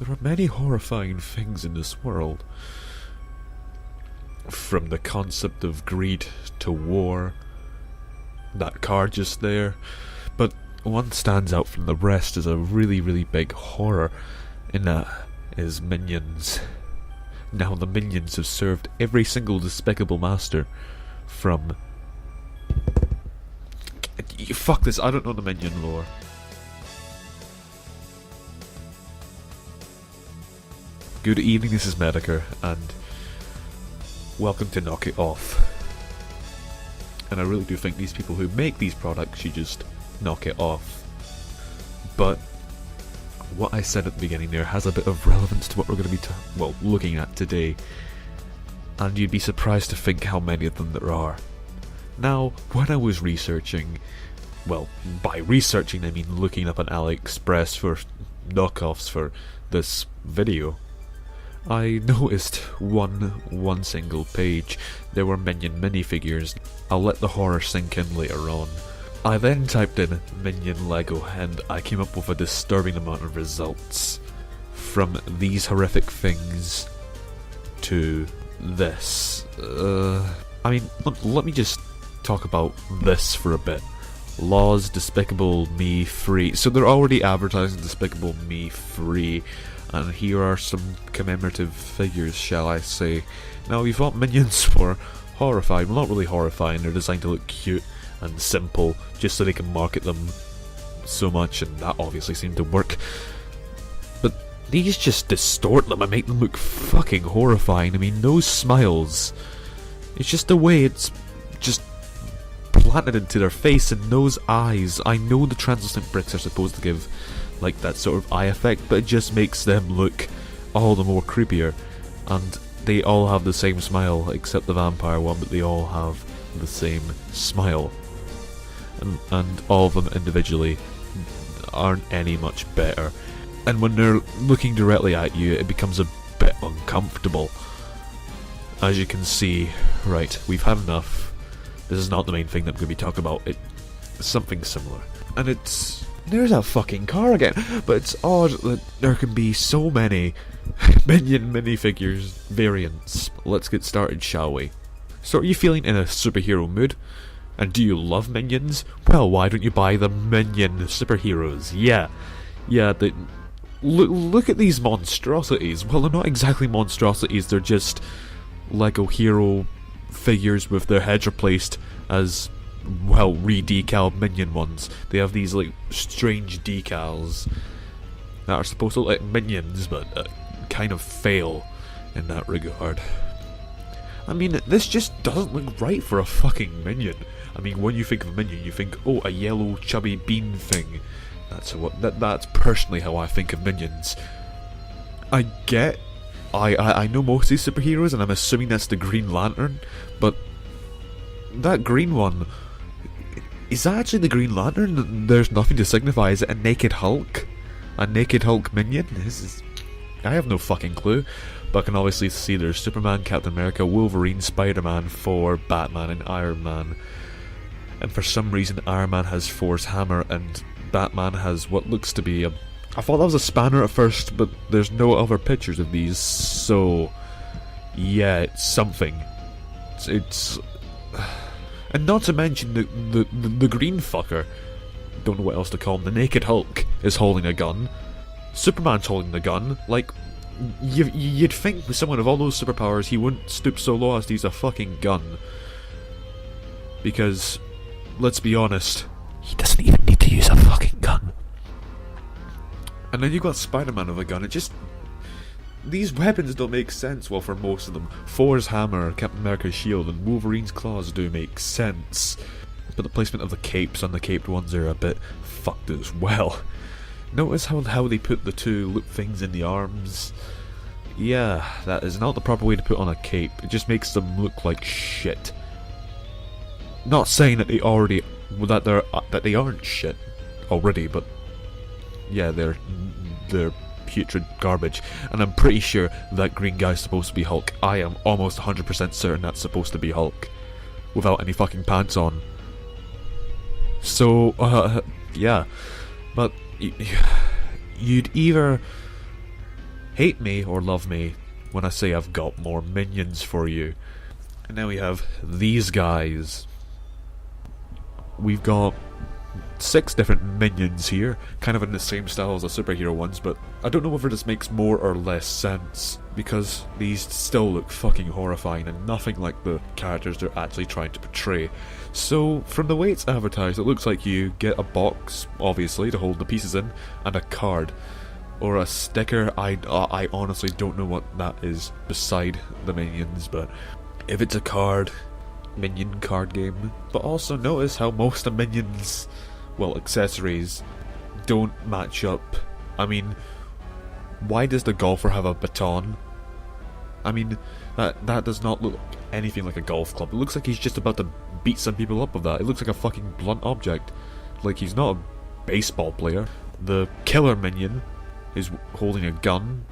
There are many horrifying things in this world. From the concept of greed to war. That card just there. But one stands out from the rest as a really, really big horror, and that is Minions. Now the Minions have served every single despicable master from... Fuck this, I don't know the Minion lore. Good evening, this is Mediker, and welcome to Knock It Off. And I really do think these people who make these products should just knock it off. But what I said at the beginning there has a bit of relevance to what we're going to be looking at today. And you'd be surprised to think how many of them there are. Now, when I was researching, well, by researching I mean looking up on AliExpress for knockoffs for this video, I noticed one single page. There were Minion minifigures. I'll let the horror sink in later on. I then typed in Minion Lego and I came up with a disturbing amount of results. From these horrific things to this. I mean, let me just talk about this for a bit. Laws, Despicable Me free. So they're already advertising Despicable Me free. And here are some commemorative figures, shall I say. Now, we've got Minions for horrifying. Well, not really horrifying, they're designed to look cute and simple, just so they can market them so much, and that obviously seemed to work. But these just distort them and make them look fucking horrifying. I mean, those smiles, it's just the way it's just planted into their face, and those eyes. I know the translucent bricks are supposed to give like that sort of eye effect, but it just makes them look all the more creepier. And they all have the same smile, except the vampire one, but they all have the same smile. And all of them individually aren't any much better. And when they're looking directly at you, it becomes a bit uncomfortable. As you can see, right, we've had enough. This is not the main thing that we're going to be talking about. It's something similar. And it's... There's that fucking car again. But it's odd that there can be so many Minion minifigures variants. Let's get started, shall we? So are you feeling in a superhero mood? And do you love Minions? Well, why don't you buy the Minion superheroes? Yeah, look at these monstrosities. Well, they're not exactly monstrosities, they're just Lego hero figures with their heads replaced as, well, re-decaled Minion ones. They have these, like, strange decals that are supposed to look like Minions, but kind of fail in that regard. I mean, this just doesn't look right for a fucking Minion. I mean, when you think of a Minion, you think, oh, a yellow chubby bean thing. That's personally how I think of Minions. I know most of these superheroes, and I'm assuming that's the Green Lantern, but that green one, is that actually the Green Lantern? There's nothing to signify. Is it a Naked Hulk? A Naked Hulk Minion? I have no fucking clue. But I can obviously see there's Superman, Captain America, Wolverine, Spider-Man, Thor, Batman, and Iron Man. And for some reason Iron Man has Thor's hammer, and Batman has what looks to be a... I thought that was a spanner at first, but there's no other pictures of these, so... yeah, it's something. It's... And not to mention the green fucker, don't know what else to call him, the Naked Hulk is holding a gun. Superman's holding the gun. Like, you'd think with someone of all those superpowers he wouldn't stoop so low as to use a fucking gun. Because, let's be honest, he doesn't even need to use a fucking gun. And then you've got Spider-Man with a gun. It just... these weapons don't make sense, well, for most of them. Thor's hammer, Captain America's shield, and Wolverine's claws do make sense. But the placement of the capes on the caped ones are a bit fucked as well. Notice how they put the two loop things in the arms. Yeah, that is not the proper way to put on a cape. It just makes them look like shit. Not saying that they aren't shit already, but yeah, they're putrid garbage. And I'm pretty sure that green guy's supposed to be Hulk. I am almost 100% certain that's supposed to be Hulk, without any fucking pants on. So, yeah, but you'd either hate me or love me when I say I've got more minions for you. And now we have these guys. We've got 6 different minions here, kind of in the same style as the superhero ones, but I don't know whether this makes more or less sense, because these still look fucking horrifying and nothing like the characters they're actually trying to portray. So, from the way it's advertised, it looks like you get a box, obviously, to hold the pieces in, and a card. Or a sticker. I honestly don't know what that is beside the minions, but if it's a card, Minion card game. But also notice how most of Minions, well, accessories, don't match up. I mean, why does the golfer have a baton? I mean, that does not look anything like a golf club. It looks like he's just about to beat some people up with that. It looks like a fucking blunt object. Like he's not a baseball player. The killer minion is holding a gun.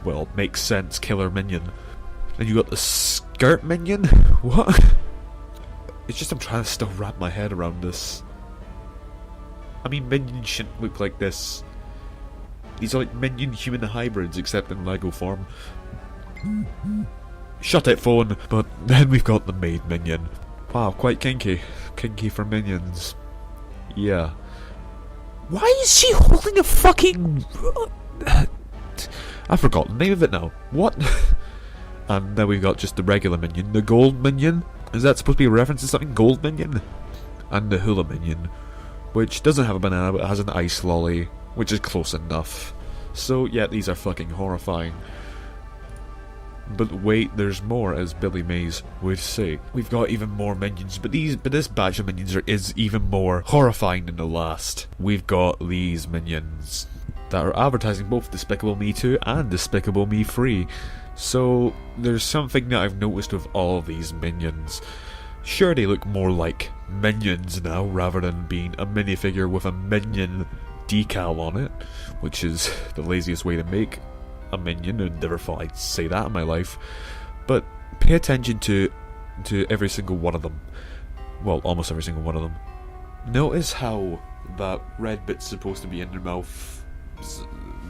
Well, makes sense, killer minion. Then you got the skirt minion? What? It's just I'm trying to still wrap my head around this. I mean, minions shouldn't look like this. These are like minion human hybrids, except in Lego form. Shut it, phone! But then we've got the maid minion. Wow, quite kinky. Kinky for minions. Yeah. Why is she holding a fucking... I forgot the name of it now. What? And then we've got just the regular minion. The gold minion? Is that supposed to be a reference to something? Gold minion? And the hula minion, which doesn't have a banana but has an ice lolly, which is close enough. So yeah, these are fucking horrifying. But wait, there's more, as Billy Mays would say. We've got even more minions, but this batch of minions is even more horrifying than the last. We've got these minions that are advertising both Despicable Me 2 and Despicable Me 3. So there's something that I've noticed with all of these minions. Sure, they look more like minions now, rather than being a minifigure with a minion decal on it, which is the laziest way to make a minion. I'd never thought I'd say that in my life. But pay attention to every single one of them. Well, almost every single one of them. Notice how that red bit's supposed to be in their mouth.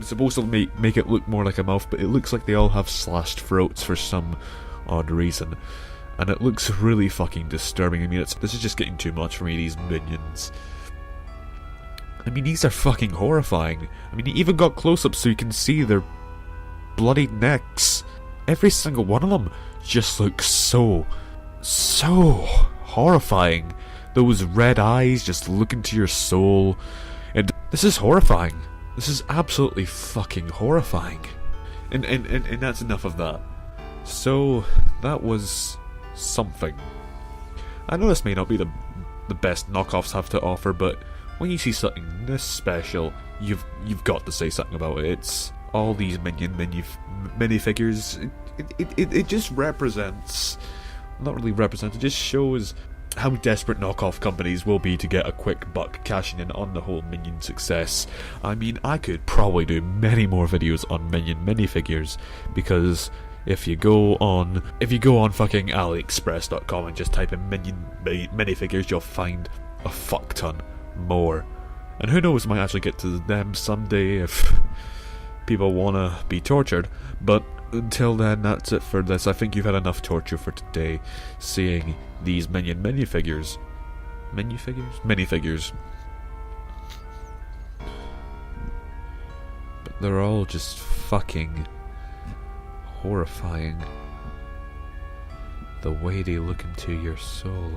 Supposed to make it look more like a mouth, but it looks like they all have slashed throats for some odd reason. And it looks really fucking disturbing. I mean, this is just getting too much for me, these minions. I mean, these are fucking horrifying. I mean, he even got close-ups so you can see their bloody necks. Every single one of them just looks so horrifying. Those red eyes just look into your soul. And this is horrifying. This is absolutely fucking horrifying. And that's enough of that. So, that was something. I know this may not be the best knockoffs have to offer, but when you see something this special, you've got to say something about it. It's all these minifigures. It just represents, not really represents, it just shows how desperate knockoff companies will be to get a quick buck cashing in on the whole Minion success. I mean, I could probably do many more videos on Minion minifigures, because if you go on fucking AliExpress.com and just type in Minion minifigures, you'll find a fuck ton more. And who knows, might actually get to them someday if people wanna be tortured. But until then, that's it for this. I think you've had enough torture for today, seeing these Minion minifigures. Minifigures. But they're all just fucking horrifying. The way they look into your soul.